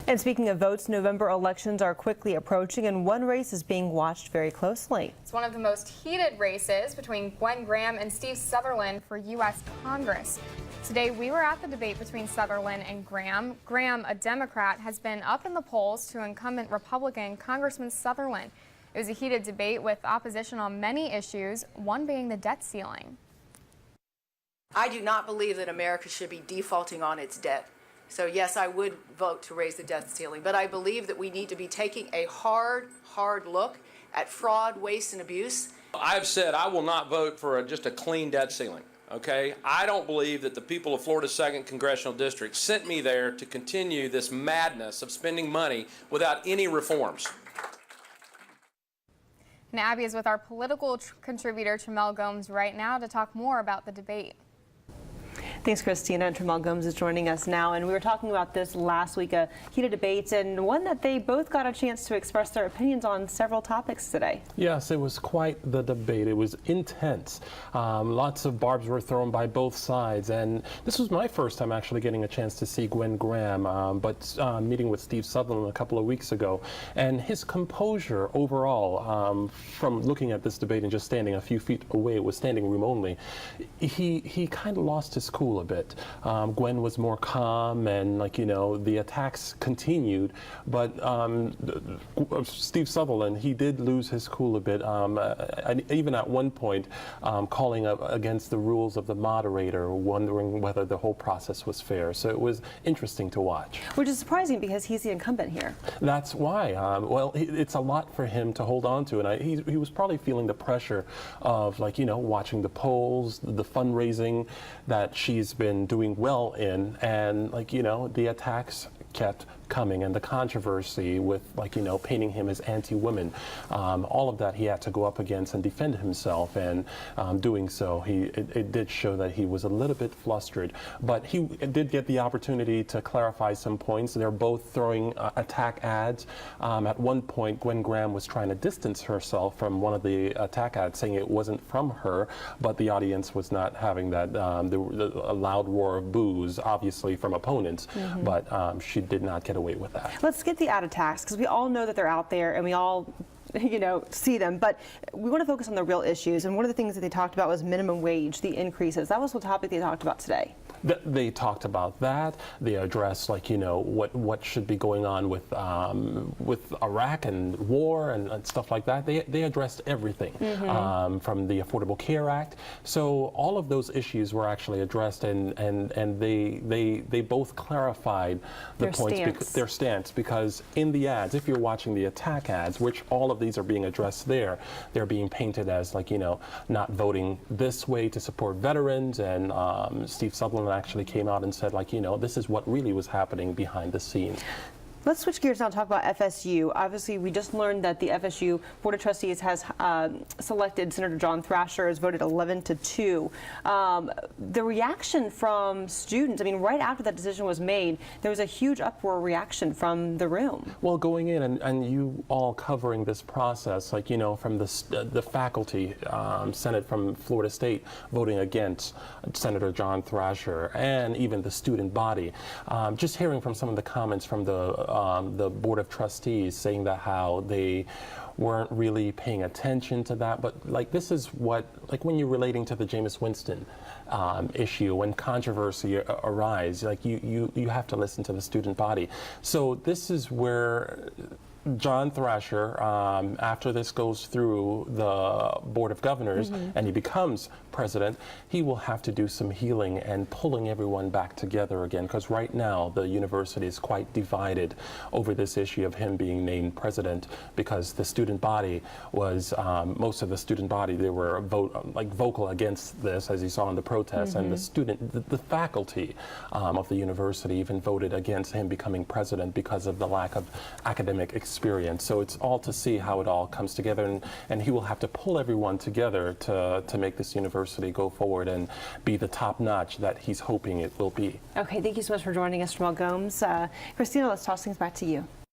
And speaking of votes, November elections are quickly approaching, and one race is being watched very closely. It's one of the most heated races between Gwen Graham and Steve Sutherland for U.S. Congress. Today, we were at the debate between Sutherland and Graham. Graham, a Democrat, has been up in the polls to incumbent Republican Congressman Sutherland. It was a heated debate with opposition on many issues, one being the debt ceiling. I do not believe that America should be defaulting on its debt. So yes, I would vote to raise the debt ceiling, but I believe that we need to be taking a hard look at fraud, waste, and abuse. I've said I will not vote for just a clean debt ceiling, okay? I don't believe that the people of Florida Second Congressional District sent me there to continue this madness of spending money without any reforms. And Abby is with our political contributor, Trimmel Gomes, right now to talk more about the debate. Thanks, Christina. And Trimmel Gomes is joining us now. And we were talking about this last week, a heated debate, and one that they both got a chance to express their opinions on several topics today. Yes, it was quite the debate. It was intense. Lots of barbs were thrown by both sides. And this was my first time actually getting a chance to see Gwen Graham, but meeting with Steve Sutherland a couple of weeks ago. And his composure overall, from looking at this debate and just standing a few feet away, it was standing room only, he kind of lost his cool a bit. Gwen was more calm, and the attacks continued, but Steve Sutherland, he did lose his cool a bit, even at one point calling against the rules of the moderator, wondering whether the whole process was fair. So it was interesting to watch. Which is surprising because he's the incumbent here. That's why. Well, it's a lot for him to hold on to, and he was probably feeling the pressure of watching the polls, the fundraising that she's been doing well in, and the attacks kept coming, and the controversy with painting him as anti-women, all of that he had to go up against and defend himself, and doing so it did show that he was a little bit flustered, but he did get the opportunity to clarify some points. They're both throwing attack ads. At one point, Gwen Graham was trying to distance herself from one of the attack ads, saying it wasn't from her, but the audience was not having that. There was a loud roar of boos, obviously from opponents, but she did not get away with that. Let's get the ad attacks, because we all know that they're out there and we all see them, but we want to focus on the real issues. And one of the things that they talked about was minimum wage, the increases. That was the topic they talked about today. They talked about that. They addressed what should be going on with Iraq and war and stuff like that. They addressed everything, from the Affordable Care Act. So all of those issues were actually addressed, and they both clarified their stance, because in the ads, if you're watching the attack ads, which all of these are being addressed there, they're being painted as not voting this way to support veterans, and Steve Sutherland actually came out and said this is what really was happening behind the scenes. Let's switch gears now and talk about FSU. Obviously, we just learned that the FSU Board of Trustees has selected Senator John Thrasher, has voted 11-2. The reaction from students, right after that decision was made, there was a huge uproar reaction from the room. Well, going in and you all covering this process, from the faculty, Senate from Florida State voting against Senator John Thrasher, and even the student body, just hearing from some of the comments from the Board of Trustees saying that how they weren't really paying attention to that, but this is what, when you're relating to the Jameis Winston issue, when controversy arises, you have to listen to the student body. So this is where John Thrasher, after this goes through the Board of Governors and he becomes president, he will have to do some healing and pulling everyone back together again, because right now the university is quite divided over this issue of him being named president, because the student body was, most of the student body, they were vocal against this, as you saw in the protests, and the faculty of the university even voted against him becoming president because of the lack of academic experience. So it's all to see how it all comes together, and he will have to pull everyone together to make this university go forward and be the top notch that he's hoping it will be. Okay, thank you so much for joining us, Trimmel Gomes. Christina, let's toss things back to you.